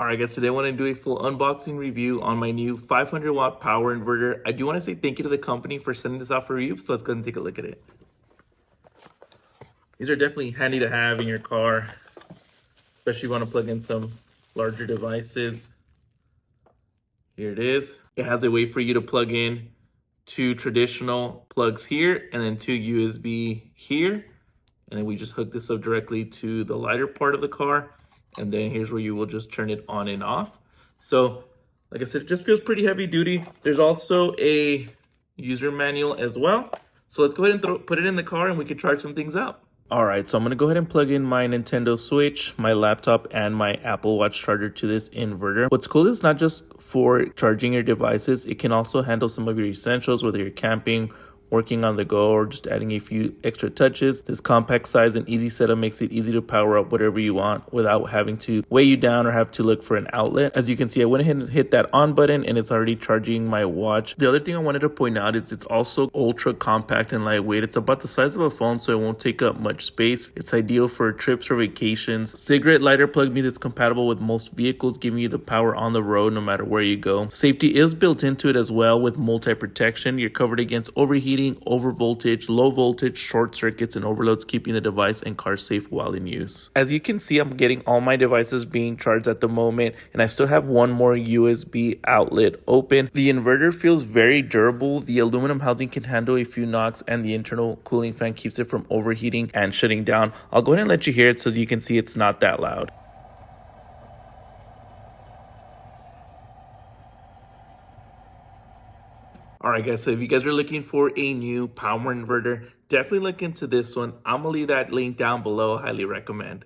Alright guys, today I want to do a full unboxing review on my new 500 watt power inverter. I do want to say thank you to the company for sending this out for review, so let's go ahead and take a look at it. These are definitely handy to have in your car, especially if you want to plug in some larger devices. Here it is. It has a way for you to plug in two traditional plugs here and then two USB here. And then we just hook this up directly to the lighter part of the car. And then here's where you will just turn it on and off. So like I said, it just feels pretty heavy duty. There's also a user manual as well. So let's go ahead and put it in the car and we can try some things out. All right, so I'm gonna go ahead and plug in my Nintendo Switch, my laptop, and my Apple Watch charger to this inverter. What's cool is not just for charging your devices, it can also handle some of your essentials, whether you're camping, working on the go, or just adding a few extra touches. This compact size and easy setup makes it easy to power up whatever you want without having to weigh you down or have to look for an outlet. As you can see, I went ahead and hit that on button and it's already charging my watch. The other thing I wanted to point out is it's also ultra compact and lightweight. It's about the size of a phone, so it won't take up much space. It's ideal for trips or vacations. Cigarette lighter plug means it's compatible with most vehicles, giving you the power on the road no matter where you go. Safety is built into it as well with multi-protection. You're covered against overheating, overvoltage, low voltage, short circuits, and overloads, keeping the device and car safe while in use. As you can see, I'm getting all my devices being charged at the moment, and I still have one more USB outlet open. The inverter feels very durable. The aluminum housing can handle a few knocks, and the internal cooling fan keeps it from overheating and shutting down. I'll go ahead and let you hear it so you can see it's not that loud. Alright guys, so if you guys are looking for a new power inverter, definitely look into this one. I'm going to leave that link down below. Highly recommend.